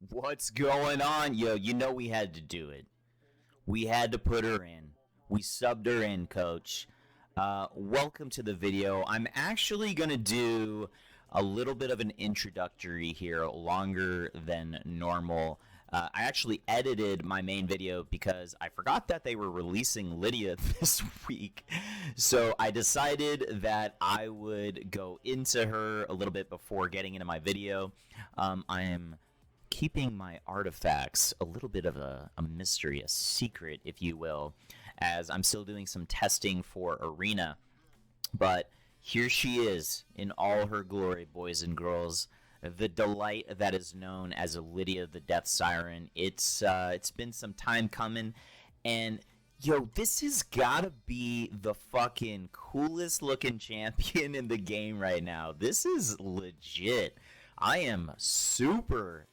What's going on? Yo, you know we had to do it. We had to put her in. We subbed her in, coach. Welcome to the video. I'm actually going to do a little bit of an introductory here, longer than normal. I actually edited my main video because I forgot that they were releasing Lydia this week. So I decided that I would go into her a little bit before getting into my video. I am keeping my artifacts a little bit of a mystery, a secret, if you will, as I'm still doing some testing for Arena. But here she is in all her glory, boys and girls. The delight that is known as Lydia the Death Siren. It's been some time coming, and yo, this has gotta be the fucking coolest looking champion in the game right now. This is legit. I am super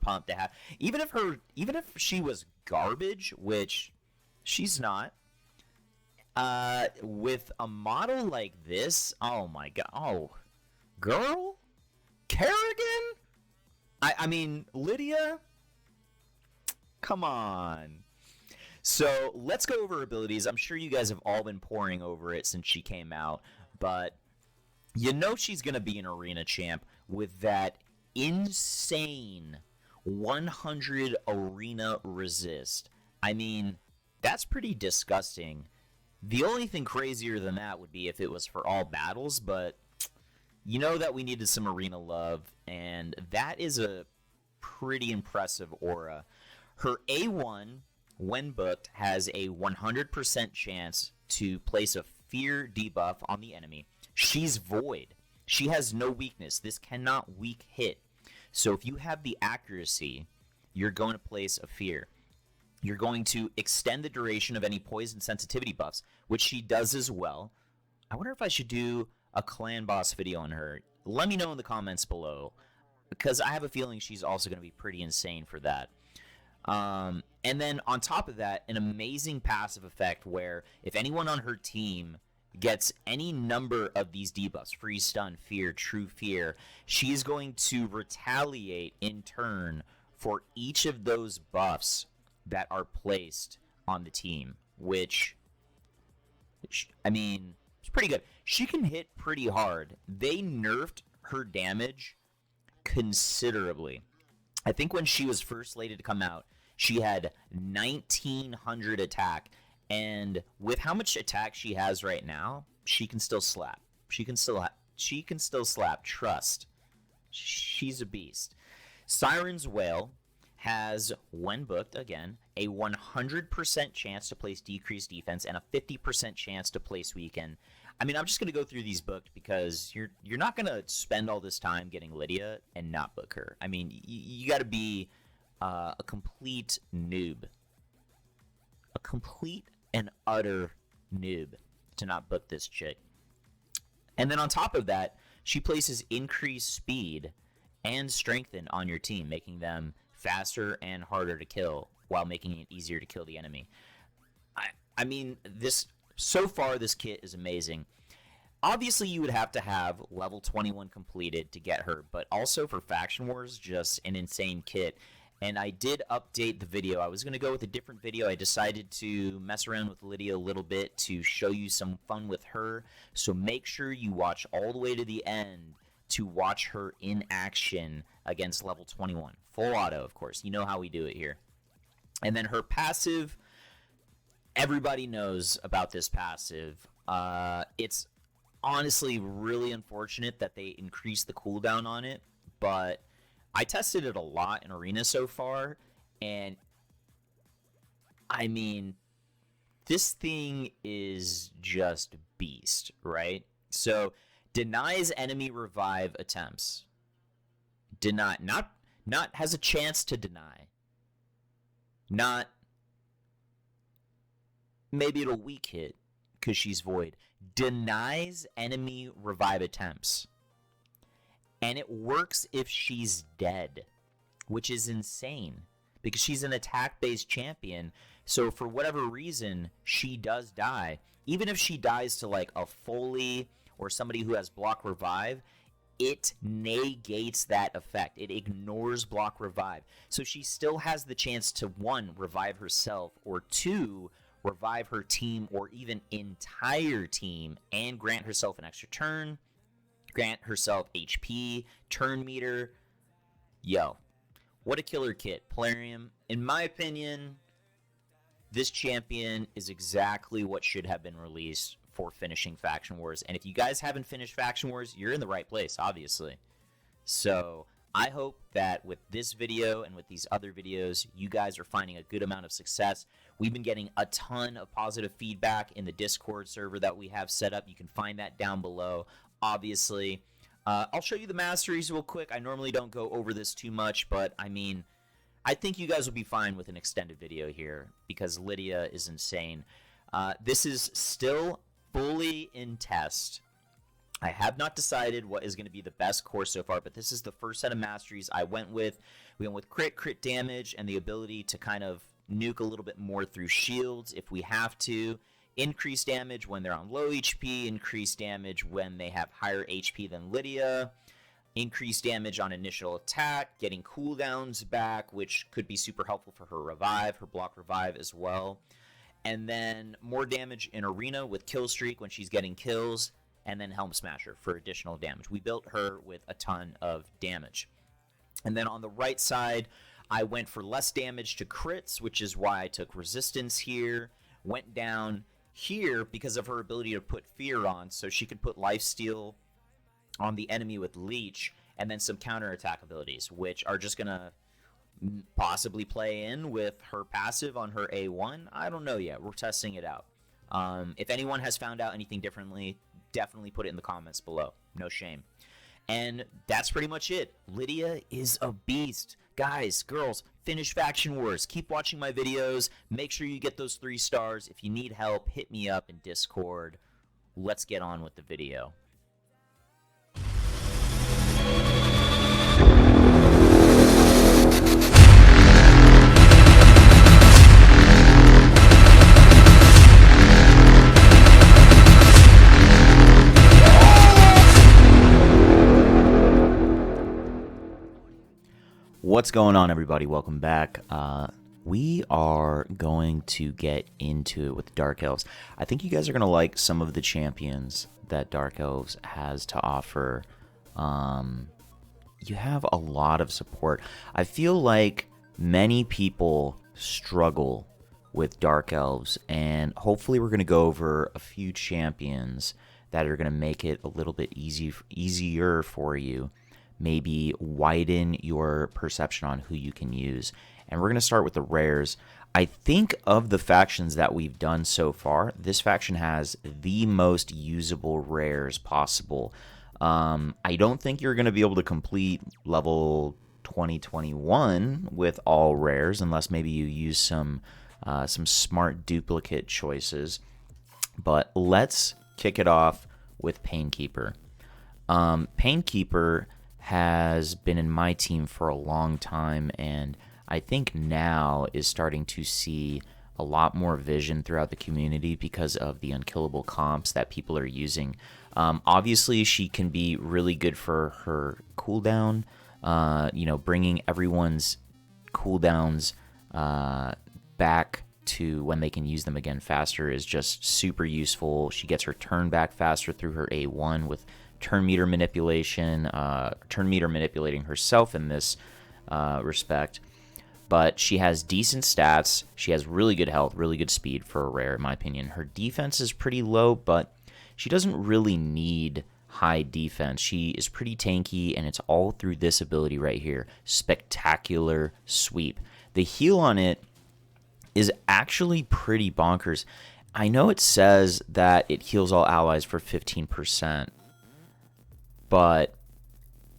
pumped to have. Even if she was garbage, which she's not. With a model like this, oh my god, oh, girl, Kerrigan. I mean, Lydia. Come on. So let's go over her abilities. I'm sure you guys have all been poring over it since she came out, but you know she's gonna be an arena champ with that insane 100 arena resist. I mean, that's pretty disgusting. The only thing crazier than that would be if it was for all battles, but you know that we needed some arena love, and that is a pretty impressive aura. Her A1, when booked, has a 100% chance to place a fear debuff on the enemy. She's void. She has no weakness. This cannot weak hit. So if you have the accuracy, you're going to place a fear. You're going to extend the duration of any poison sensitivity buffs, which she does as well. I wonder if I should do a clan boss video on her. Let me know in the comments below, because I have a feeling she's also going to be pretty insane for that. And then on top of that, an amazing passive effect where if anyone on her team gets any number of these debuffs, freeze, stun, fear, true fear, she's going to retaliate in turn for each of those buffs that are placed on the team, which, I mean, it's pretty good. She can hit pretty hard. They nerfed her damage considerably. I think when she was first slated to come out, she had 1900 attack, and with how much attack she has right now, she can still slap. She can still slap. Trust. She's a beast. Siren's Wail has, when booked, again, a 100% chance to place decreased defense and a 50% chance to place weaken. I mean, I'm just going to go through these booked because you're not going to spend all this time getting Lydia and not book her. I mean, you got to be a complete noob. A complete and utter noob to not book this chick. And then on top of that, she places increased speed and strengthen on your team, making them faster and harder to kill while making it easier to kill the enemy. I mean, so far this kit is amazing. Obviously, you would have to have level 21 completed to get her, but also for Faction Wars, just an insane kit. And I did update the video. I was going to go with a different video. I decided to mess around with Lydia a little bit to show you some fun with her. So make sure you watch all the way to the end to watch her in action against level 21. Full auto, of course. You know how we do it here. And then her passive, everybody knows about this passive. It's honestly really unfortunate that they increased the cooldown on it, but I tested it a lot in Arena so far, and I mean, this thing is just beast, right? So, denies enemy revive attempts. Not has a chance to deny. Not, maybe it'll weak hit, because she's void. Denies enemy revive attempts. And it works if she's dead, which is insane because she's an attack-based champion. So for whatever reason, she does die. Even if she dies to like a Foley or somebody who has block revive, it negates that effect. It ignores block revive. So she still has the chance to, 1, revive herself, or 2, revive her team or even entire team and grant herself an extra turn, grant herself HP, turn meter. Yo, what a killer kit. Polarium, in my opinion, this champion is exactly what should have been released for finishing Faction Wars. And if you guys haven't finished Faction Wars, you're in the right place, obviously. So I hope that with this video and with these other videos, you guys are finding a good amount of success. We've been getting a ton of positive feedback in the Discord server that we have set up. You can find that down below, obviously. I'll show you the masteries real quick. I normally don't go over this too much, but I mean, I think you guys will be fine with an extended video here because Lydia is insane. This is still fully in test. I have not decided what is going to be the best course so far, but this is the first set of masteries I went with. We went with crit damage, and the ability to kind of nuke a little bit more through shields if we have to. Increase damage when they're on low HP, increase damage when they have higher HP than Lydia, increase damage on initial attack, getting cooldowns back, which could be super helpful for her revive, her block revive as well. And then more damage in arena with kill streak when she's getting kills, and then Helm Smasher for additional damage. We built her with a ton of damage. And then on the right side, I went for less damage to crits, which is why I took resistance here. Went down here because of her ability to put fear on, so she could put lifesteal on the enemy with leech, and then some counterattack abilities, which are just going to possibly play in with her passive on her A1. I don't know yet. We're testing it out. If anyone has found out anything differently, definitely put it in the comments below. No shame. And that's pretty much it. Lydia is a beast. Guys, girls, finish Faction Wars. Keep watching my videos. Make sure you get those 3 stars. If you need help, hit me up in Discord. Let's get on with the video. What's going on, everybody? Welcome back. We are going to get into it with Dark Elves. I think you guys are going to like some of the champions that Dark Elves has to offer. You have a lot of support. I feel like many people struggle with Dark Elves, and hopefully we're going to go over a few champions that are going to make it a little bit easier for you. Maybe widen your perception on who you can use. And we're going to start with the rares. I think of the factions that we've done so far, this faction has the most usable rares possible. I don't think you're going to be able to complete level 2021 with all rares, unless maybe you use some smart duplicate choices. But let's kick it off with Painkeeper. Painkeeper has been in my team for a long time, and I think now is starting to see a lot more vision throughout the community because of the unkillable comps that people are using. Obviously, she can be really good for her cooldown, bringing everyone's cooldowns back to when they can use them again faster is just super useful. She gets her turn back faster through her A1 with turn meter manipulation, manipulating herself in this respect. But she has decent stats. She has really good health, really good speed for a rare, in my opinion. Her defense is pretty low, but she doesn't really need high defense. She is pretty tanky, and it's all through this ability right here, Spectacular Sweep. The heal on it is actually pretty bonkers. I know it says that it heals all allies for 15%, but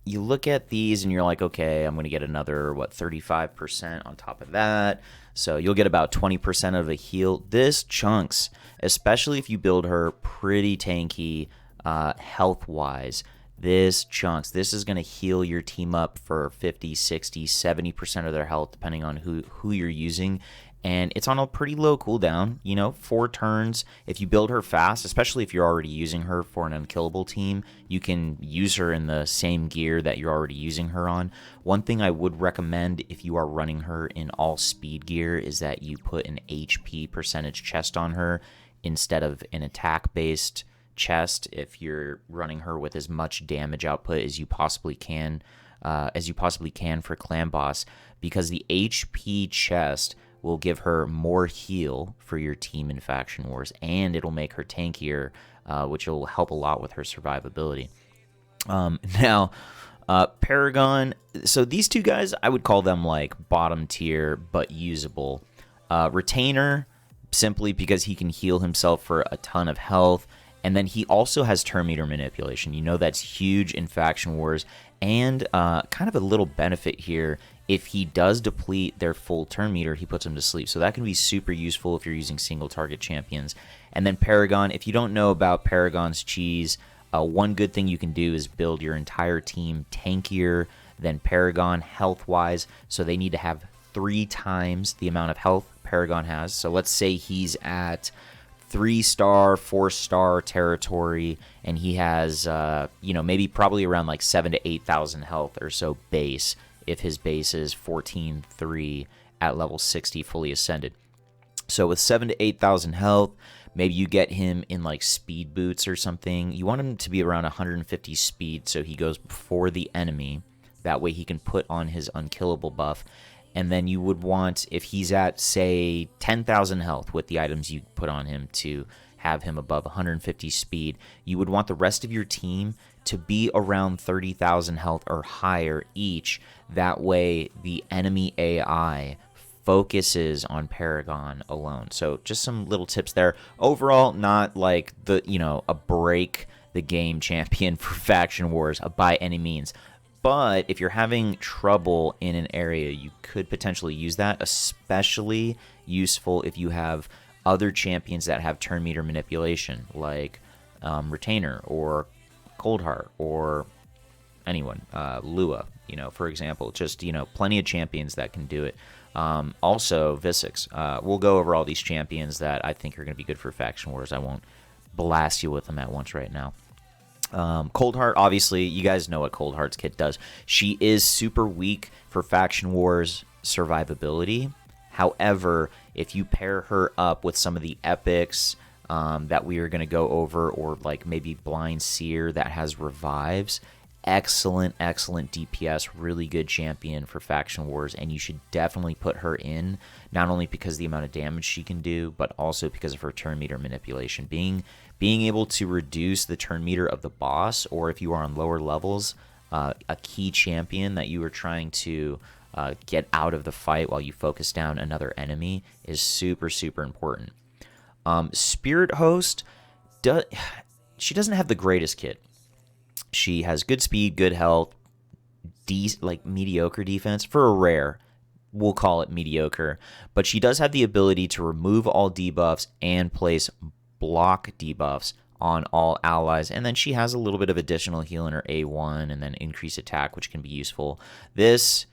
you look at these and you're like, okay, I'm going to get another, 35% on top of that. So you'll get about 20% of a heal. This chunks, especially if you build her pretty tanky health-wise. This chunks. This is going to heal your team up for 50, 60, 70% of their health, depending on who you're using. and it's on a pretty low cooldown, 4 turns. If you build her fast, especially if you're already using her for an unkillable team, you can use her in the same gear that you're already using her on. One thing I would recommend if you are running her in all speed gear is that you put an HP percentage chest on her instead of an attack-based chest if you're running her with as much damage output as you possibly can for Clan Boss, because the HP chest will give her more heal for your team in Faction Wars, and it'll make her tankier, which will help a lot with her survivability. Now, Paragon, so these two guys, I would call them like bottom tier, but usable. Retainer, simply because he can heal himself for a ton of health, and then he also has turn meter manipulation. That's huge in Faction Wars, and kind of a little benefit here. If he does deplete their full turn meter, he puts them to sleep. So that can be super useful if you're using single target champions. And then Paragon, if you don't know about Paragon's cheese, one good thing you can do is build your entire team tankier than Paragon health-wise. So they need to have 3 times the amount of health Paragon has. So let's say he's at 3-star, 4-star territory, and he has, maybe probably around like 7,000 to 8,000 health or so base, if his base is 14,3 at level 60 fully ascended. So with 7,000 to 8,000 health, maybe you get him in like speed boots or something. You want him to be around 150 speed, so he goes before the enemy. That way he can put on his unkillable buff. And then you would want, if he's at, say, 10,000 health with the items you put on him to have him above 150 speed, you would want the rest of your team to be around 30,000 health or higher each. That way the enemy AI focuses on Paragon alone. So just some little tips there. Overall, not like a break the game champion for Faction Wars by any means. But if you're having trouble in an area, you could potentially use that, especially useful if you have other champions that have turn meter manipulation, like Retainer or Coldheart or anyone, Lua, for example. Just, plenty of champions that can do it. Also, Visix. We'll go over all these champions that I think are going to be good for Faction Wars. I won't blast you with them at once right now. Coldheart, obviously, you guys know what Coldheart's kit does. She is super weak for Faction Wars survivability. However, if you pair her up with some of the epics that we are going to go over, or like maybe Blind Seer that has revives, excellent DPS, really good champion for Faction Wars, and you should definitely put her in, not only because of the amount of damage she can do, but also because of her turn meter manipulation. Being able to reduce the turn meter of the boss, or if you are on lower levels, a key champion that you are trying to get out of the fight while you focus down another enemy, is super important. Spirit Host, she doesn't have the greatest kit. She has good speed, good health, mediocre defense. For a rare, we'll call it mediocre. But she does have the ability to remove all debuffs and place block debuffs on all allies. And then she has a little bit of additional heal in her A1 and then increase attack, which can be useful. This,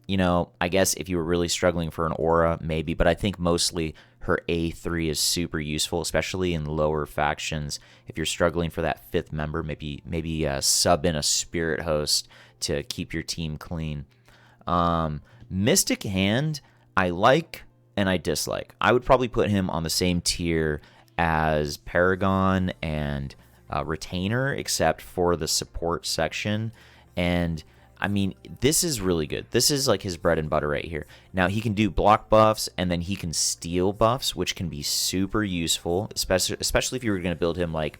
I guess if you were really struggling for an aura, maybe. But I think mostly her A3 is super useful, especially in lower factions. If you're struggling for that 5th member, maybe sub in a Spirit Host to keep your team clean. Mystic Hand, I like and I dislike. I would probably put him on the same tier as Paragon and Retainer, except for the support section. And I mean, this is really good. This is like his bread and butter right here. Now, he can do block buffs, and then he can steal buffs, which can be super useful, especially if you were going to build him like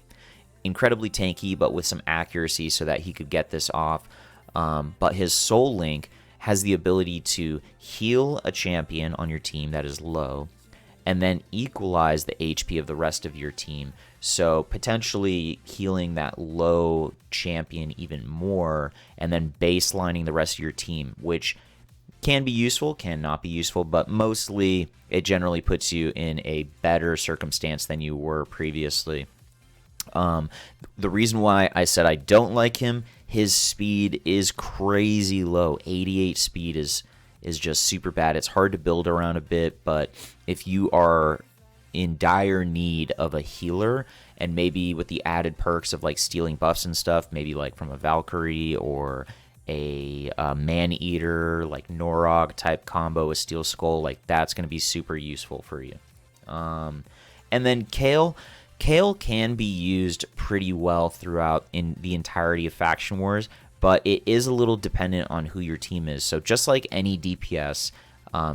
incredibly tanky, but with some accuracy so that he could get this off. But his Soul Link has the ability to heal a champion on your team that is low, and then equalize the HP of the rest of your team. So potentially healing that low champion even more, and then baselining the rest of your team, which can be useful, can not be useful, but mostly it generally puts you in a better circumstance than you were previously. The reason why I said I don't like him, his speed is crazy low. 88 speed is is just super bad. It's hard to build around a bit, but if you are in dire need of a healer, and maybe with the added perks of like stealing buffs and stuff, maybe like from a Valkyrie or a Man-Eater, like Norog type combo with Steel Skull, like that's going to be super useful for you. And then Kale can be used pretty well throughout in the entirety of Faction Wars, but it is a little dependent on who your team is. So just like any DPS,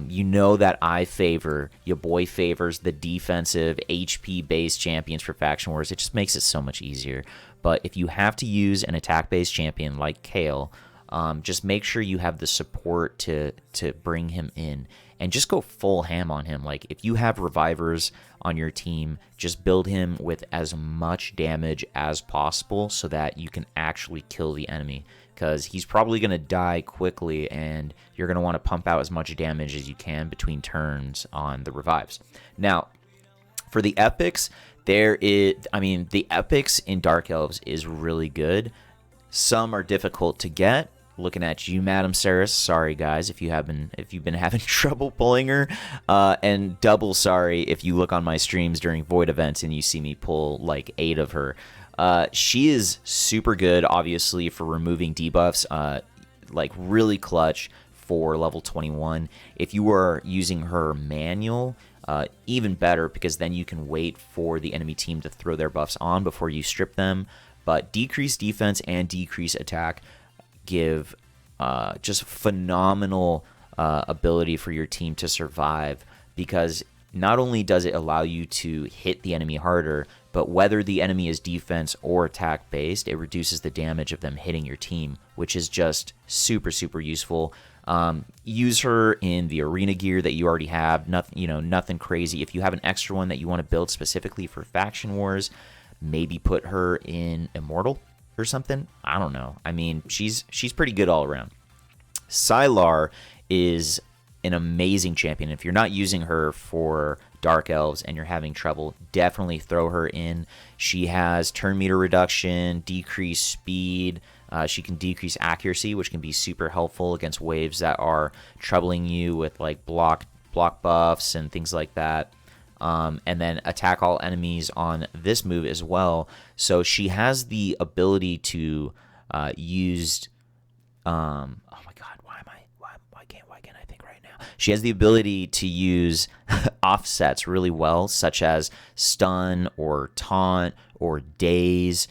you know that your boy favors the defensive HP-based champions for Faction Wars. It just makes it so much easier. But if you have to use an attack-based champion like Kale, just make sure you have the support to bring him in. And just go full ham on him. Like, if you have revivers on your team, just build him with as much damage as possible so that you can actually kill the enemy. Because he's probably going to die quickly, and you're going to want to pump out as much damage as you can between turns on the revives. Now, for the epics, the epics in Dark Elves is really good. Some are difficult to get. Looking at you, Madam Saris. Sorry, guys, if you've been having trouble pulling her, and double sorry if you look on my streams during Void events and you see me pull like 8 of her. She is super good, obviously, for removing debuffs. Like really clutch for level 21. If you are using her manual, even better, because then you can wait for the enemy team to throw their buffs on before you strip them. But decrease defense and decrease attack give just phenomenal ability for your team to survive, because not only does it allow you to hit the enemy harder, but whether the enemy is defense or attack based, it reduces the damage of them hitting your team, which is just super, super useful. Use her in the arena gear that you already have. Nothing crazy. If you have an extra one that you want to build specifically for Faction Wars, maybe put her in Immortal or something. I don't know. I mean, she's pretty good all around. Sylar is an amazing champion. If you're not using her for Dark Elves and you're having trouble, definitely throw her in. She has turn meter reduction, decreased speed. She can decrease accuracy, which can be super helpful against waves that are troubling you with like block buffs and things like that. And then attack all enemies on this move as well. So she has the ability to use. Oh my God, why can't I think right now? She has the ability to use offsets really well, such as stun or taunt or daze.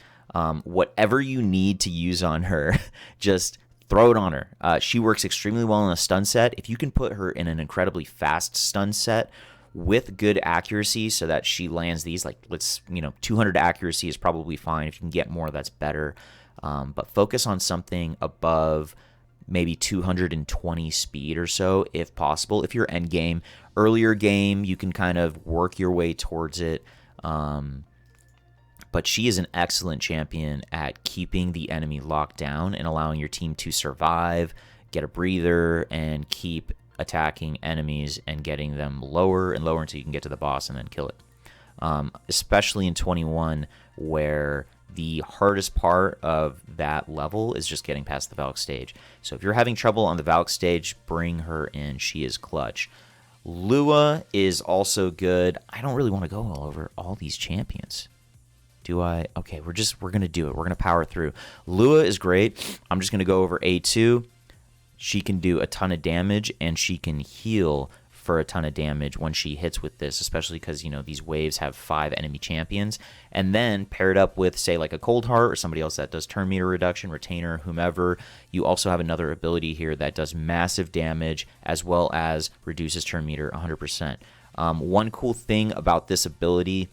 Whatever you need to use on her, just throw it on her. She works extremely well in a stun set. If you can put her in an incredibly fast stun set with good accuracy so that she lands these, like 200 accuracy is probably fine. If you can get more, that's better. But focus on something above maybe 220 speed or so, if possible. If you're end game, earlier game, you can kind of work your way towards it. But she is an excellent champion at keeping the enemy locked down and allowing your team to survive, get a breather, and keep attacking enemies and getting them lower and lower until you can get to the boss and then kill it. Especially in 21, where the hardest part of that level is just getting past the Valk stage. So if you're having trouble on the Valk stage, bring her in. She is clutch. Lua is also good. I don't really want to go all over all these champions. Do I? Okay, we're going to do it. We're going to power through. Lua is great. I'm just going to go over A2. She can do a ton of damage, and she can heal for a ton of damage when she hits with this, especially because, these waves have 5 enemy champions. And then paired up with, say, like a Cold Heart or somebody else that does turn meter reduction, Retainer, whomever, you also have another ability here that does massive damage as well as reduces turn meter 100%. One cool thing about this ability,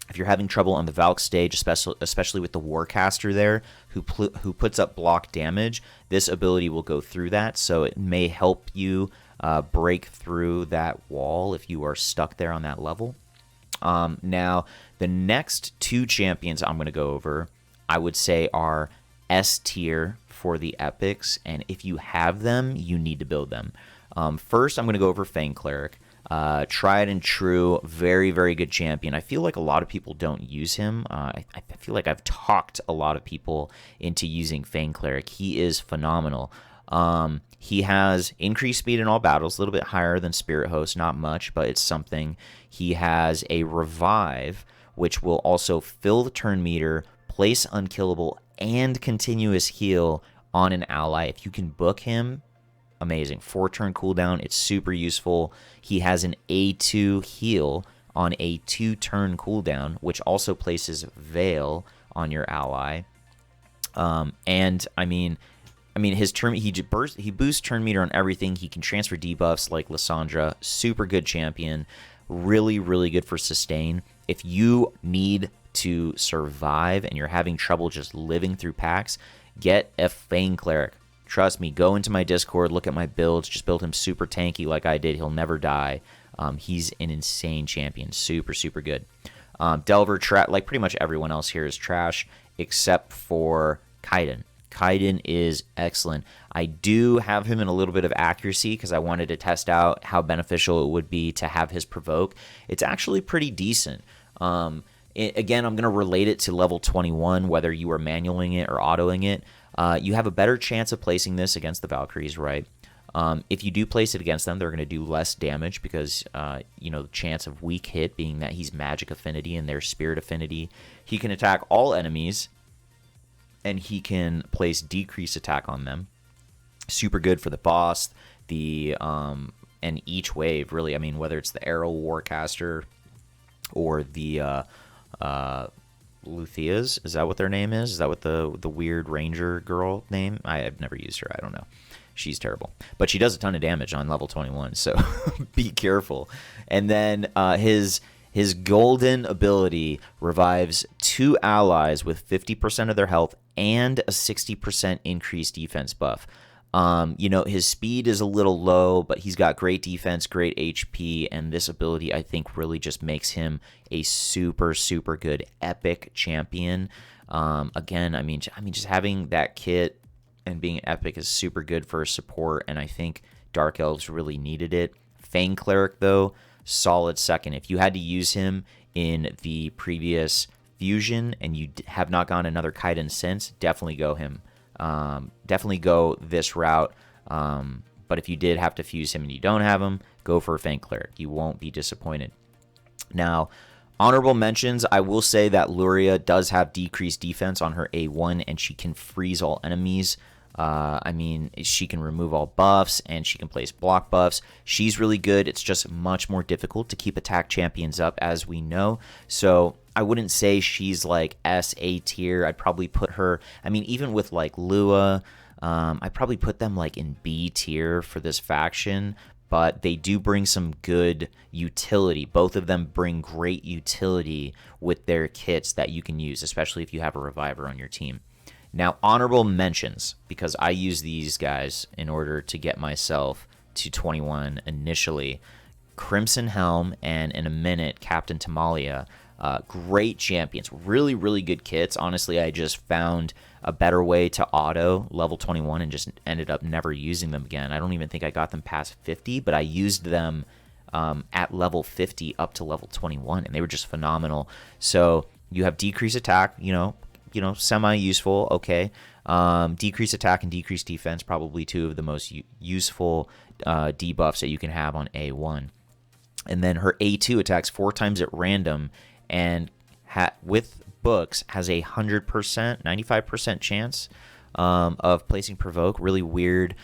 if you're having trouble on the Valk stage, especially with the Warcaster there, who puts up block damage, this ability will go through that, so it may help you break through that wall if you are stuck there on that level. Now, the next 2 champions I'm going to go over, I would say are S tier for the epics, and if you have them, you need to build them. First, I'm going to go over Fang Cleric. Tried and true, very, very good champion. I feel like a lot of people don't use him. I feel like I've talked a lot of people into using Fang Cleric. He is phenomenal. He has increased speed in all battles, a little bit higher than Spirit Host, not much, but it's something. He has a revive, which will also fill the turn meter, place unkillable, and continuous heal on an ally. If you can book him, amazing. 4-turn cooldown, it's super useful. He has an A2 heal on a 2-turn cooldown, which also places Veil on your ally. And I mean his turn he boosts turn meter on everything. He can transfer debuffs like Lysandra. Super good champion. Really, really good for sustain. If you need to survive and you're having trouble just living through packs, get a Fang Cleric. Trust me, go into my Discord, look at my builds, just build him super tanky like I did. He'll never die. He's an insane champion. Super, super good. Delver, like pretty much everyone else here, is trash except for Kaiden. Kaiden is excellent. I do have him in a little bit of accuracy because I wanted to test out how beneficial it would be to have his provoke. It's actually pretty decent. Again, I'm going to relate it to level 21, whether you are manualing it or autoing it. You have a better chance of placing this against the Valkyries, right? If you do place it against them, they're going to do less damage because, the chance of weak hit being that he's magic affinity and their spirit affinity. He can attack all enemies, and he can place decrease attack on them. Super good for the boss, and each wave, really. I mean, whether it's the Arrow Warcaster or the Lutheas, is that what their name is? Is that what the weird ranger girl name? I've never used her. I don't know. She's terrible. But she does a ton of damage on level 21, so be careful. And then his golden ability revives 2 allies with 50% of their health and a 60% increased defense buff. His speed is a little low, but he's got great defense, great HP, and this ability, I think, really just makes him a super, super good epic champion. Again, I mean, just having that kit and being epic is super good for support, and I think Dark Elves really needed it. Fang Cleric, though, solid second. If you had to use him in the previous fusion and you have not gone another Kaiden since, definitely go him. Definitely go this route. But if you did have to fuse him and you don't have him, go for a Fang Cleric. You won't be disappointed. Now, honorable mentions, I will say that Luria does have decreased defense on her A1, and she can freeze all enemies. She can remove all buffs, and she can place block buffs. She's really good. It's just much more difficult to keep attack champions up, as we know. So I wouldn't say she's like SA tier. I'd probably put her, even with like Lua, I'd probably put them like in B tier for this faction. But they do bring some good utility. Both of them bring great utility with their kits that you can use, especially if you have a Reviver on your team. Now, honorable mentions, because I use these guys in order to get myself to 21 initially. Crimson Helm and, in a minute, Captain Tamalia. Great champions. Really, really good kits. Honestly, I just found a better way to auto level 21 and just ended up never using them again. I don't even think I got them past 50, but I used them at level 50 up to level 21, and they were just phenomenal. So you have decreased attack, semi-useful, okay. Decreased attack and decreased defense, probably two of the most useful debuffs that you can have on A1. And then her A2 attacks 4 times at random, and with books has a 100%, 95% chance of placing provoke. Really weird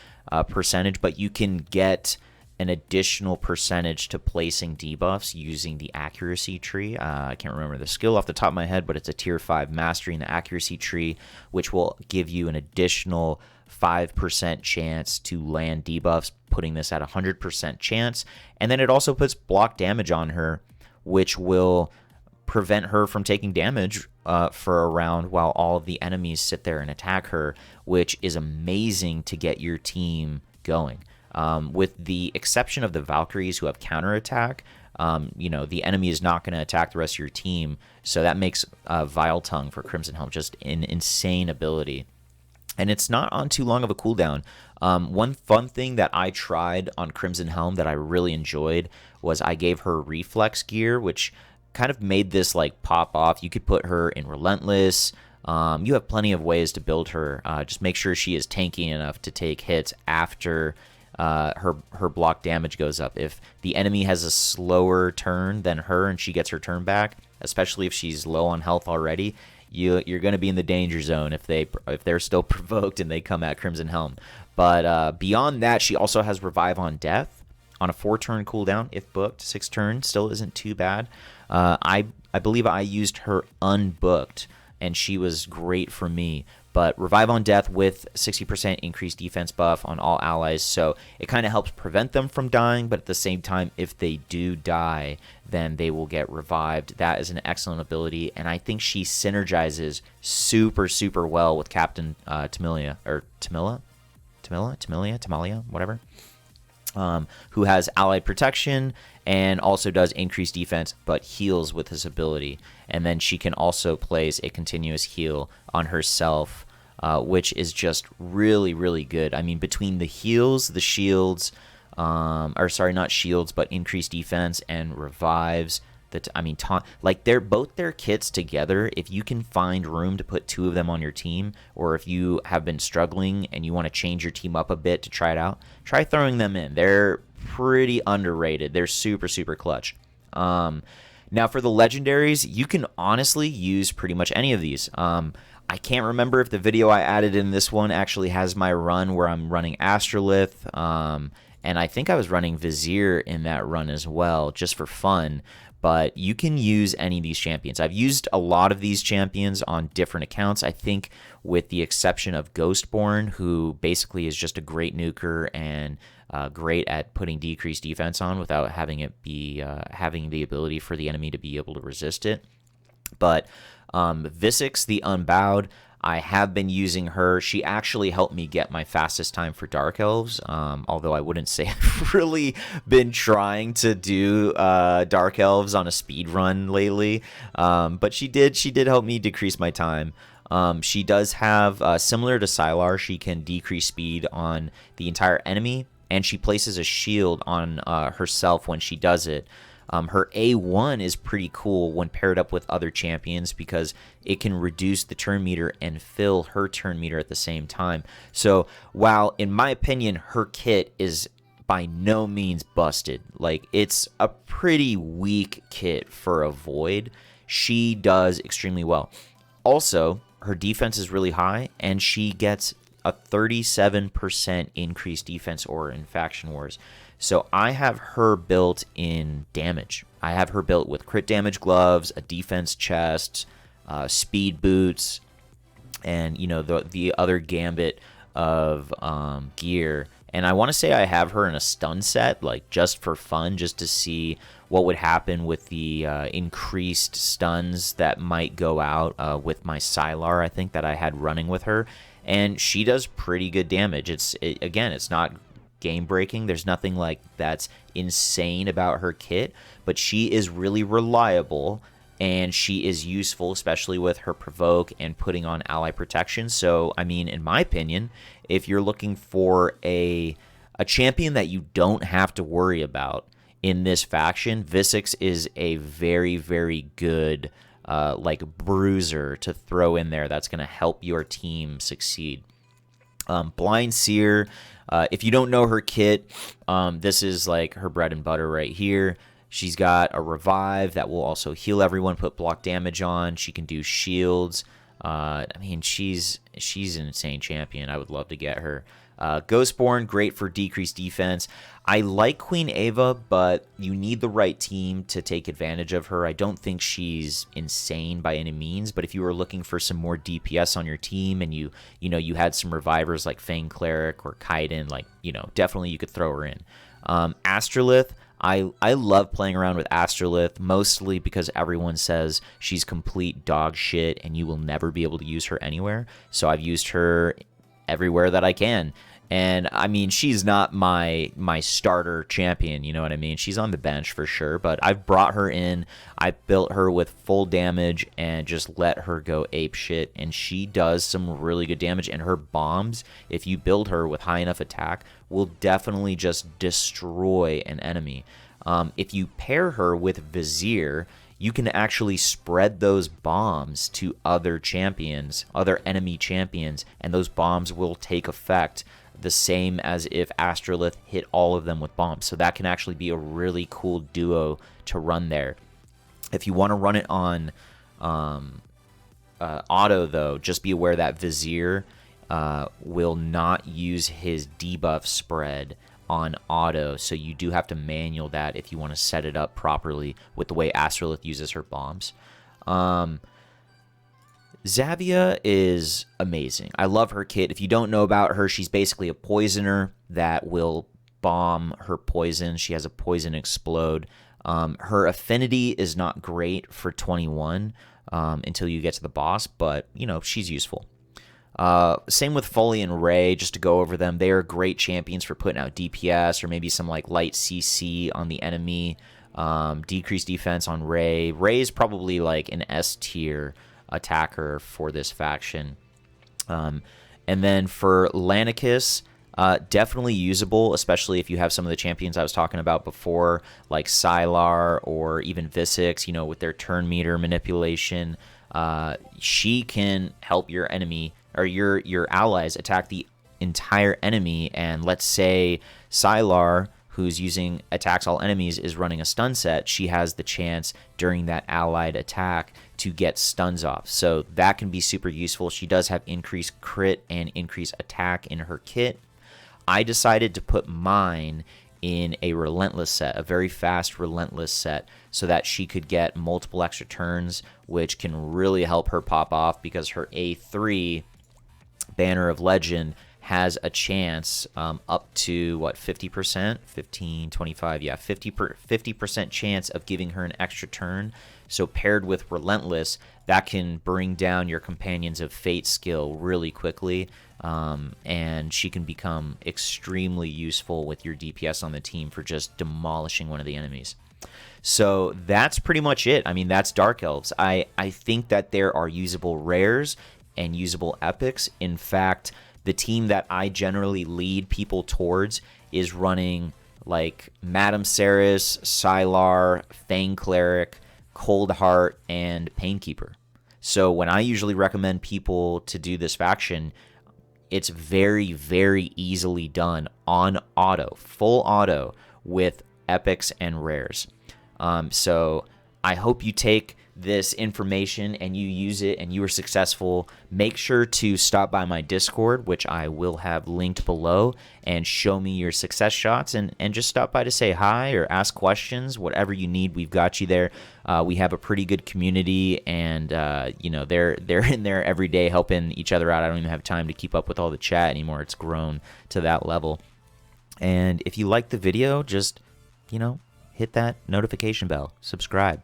percentage, but you can get an additional percentage to placing debuffs using the accuracy tree. I can't remember the skill off the top of my head, but it's a tier 5 mastery in the accuracy tree, which will give you an additional 5% chance to land debuffs, putting this at 100% chance. And then it also puts block damage on her, which will prevent her from taking damage for a round while all of the enemies sit there and attack her, which is amazing to get your team going. With the exception of the Valkyries who have counterattack, the enemy is not going to attack the rest of your team, so that makes Vile Tongue for Crimson Helm just an insane ability. And it's not on too long of a cooldown. One fun thing that I tried on Crimson Helm that I really enjoyed was I gave her Reflex gear, which kind of made this like pop off. You could put her in Relentless, You have plenty of ways to build her. Just make sure she is tanky enough to take hits after her block damage goes up. If the enemy has a slower turn than her and she gets her turn back, especially if she's low on health already, you're going to be in the danger zone if they're still provoked and they come at Crimson Helm. But beyond that, she also has Revive on Death on a 4-turn cooldown if booked. 6 turns still isn't too bad. I believe I used her unbooked, and she was great for me. But Revive on Death with 60% increased defense buff on all allies, so it kind of helps prevent them from dying, but at the same time, if they do die, then they will get revived. That is an excellent ability, and I think she synergizes super, super well with Captain Tamilia, whatever, who has allied protection and also does increased defense but heals with his ability. And then she can also place a continuous heal on herself, which is just really, really good. I mean, between the heals, the shields, or sorry, not shields, but increased defense and revives, like both their kits together, if you can find room to put 2 of them on your team, or if you have been struggling and you want to change your team up a bit to try it out, try throwing them in. They're pretty underrated. They're super, super clutch. Now for the legendaries, you can honestly use pretty much any of these. I can't remember if the video I added in this one actually has my run where I'm running Astrolith, and I think I was running Vizier in that run as well, just for fun. But you can use any of these champions. I've used a lot of these champions on different accounts, I think with the exception of Ghostborn, who basically is just a great nuker and great at putting decreased defense on without having it be having the ability for the enemy to be able to resist it. But Visix, the Unbowed, I have been using her. She actually helped me get my fastest time for Dark Elves, although I wouldn't say I've really been trying to do Dark Elves on a speed run lately. But she did help me decrease my time. She does have, similar to Sylar, she can decrease speed on the entire enemy, and she places a shield on herself when she does it. Her A1 is pretty cool when paired up with other champions because it can reduce the turn meter and fill her turn meter at the same time. So while, in my opinion, her kit is by no means busted, like it's a pretty weak kit for a Void, she does extremely well. Also, her defense is really high, and she gets a 37% increased defense aura in Faction Wars. So I have her built in damage. I have her built with crit damage gloves, a defense chest, speed boots, and the other gambit of gear. And I want to say I have her in a stun set, like just for fun, just to see what would happen with the increased stuns that might go out with my Sylar, I think, that I had running with her. And she does pretty good damage. Again, it's not game breaking. There's nothing like that's insane about her kit, but she is really reliable and she is useful, especially with her provoke and putting on ally protection. So, I mean, in my opinion, if you're looking for a champion that you don't have to worry about in this faction, Visix is a very, very good like bruiser to throw in there that's going to help your team succeed. Blind Seer, if you don't know her kit, this is like her bread and butter right here. She's got a revive that will also heal everyone, put block damage on. She can do shields. I mean, she's an insane champion. I would love to get her. Ghostborn, great for decreased defense. I like Queen Ava, but you need the right team to take advantage of her. I don't think she's insane by any means, but if you were looking for some more DPS on your team and you had some revivers like Fang Cleric or Kaiden, like, definitely you could throw her in. Astrolith, I love playing around with Astrolith, mostly because everyone says she's complete dog shit and you will never be able to use her anywhere. So I've used her everywhere that I can. And I mean, she's not my starter champion, you know what I mean? She's on the bench for sure, but I've brought her in. I built her with full damage and just let her go ape shit, and she does some really good damage. And her bombs, if you build her with high enough attack, will definitely just destroy an enemy. If you pair her with Vizier, you can actually spread those bombs to other champions, other enemy champions, and those bombs will take effect the same as if Astrolith hit all of them with bombs. So that can actually be a really cool duo to run there. If you want to run it on auto, though, just be aware that Vizier will not use his debuff spread on auto, so you do have to manual that if you want to set it up properly with the way Astrolith uses her bombs. Xavia is amazing. I love her kit. If you don't know about her, she's basically a poisoner that will bomb her poison. She has a poison explode. Her affinity is not great for 21 until you get to the boss, but, you know, she's useful. Same with Foley and Ray, just to go over them. They are great champions for putting out DPS or maybe some like light CC on the enemy. Decreased defense on Ray. Ray is probably like an S tier attacker for this faction. And then for Lanicus, definitely usable, especially if you have some of the champions I was talking about before, like Sylar or even Visix, you know, with their turn meter manipulation. She can help your enemy or your allies attack the entire enemy, and let's say Sylar, who's using attacks all enemies, is running a stun set, she has the chance during that allied attack to get stuns off. So that can be super useful. She does have increased crit and increased attack in her kit. I decided to put mine in a relentless set, a very fast relentless set, so that she could get multiple extra turns, which can really help her pop off because her A3 Banner of Legend has a chance up to, what, 50%? 15, 25, yeah, 50% chance of giving her an extra turn. So paired with Relentless, that can bring down your Companions of Fate skill really quickly, and she can become extremely useful with your DPS on the team for just demolishing one of the enemies. So that's pretty much it. I mean, that's Dark Elves. I think that there are usable rares and usable epics. In fact, the team that I generally lead people towards is running like Madame Ceres, Sylar, Fang Cleric, Cold Heart, and Painkeeper. So when I usually recommend people to do this faction, it's very, very easily done on auto, full auto, with epics and rares. So I hope you take this information and you use it and you are successful. Make sure to stop by my Discord, which I will have linked below, and show me your success shots, and just stop by to say hi or ask questions. Whatever you need, we've got you there. We have a pretty good community, and you know, they're in there every day helping each other out. I don't even have time to keep up with all the chat anymore. It's grown to that level. And if you like the video, just, you know, hit that notification bell, subscribe.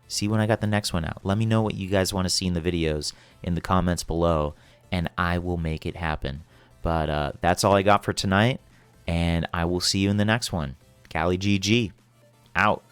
See when I got the next one out. Let me know what you guys want to see in the videos in the comments below, and I will make it happen. But that's all I got for tonight, and I will see you in the next one. Cali GG, out.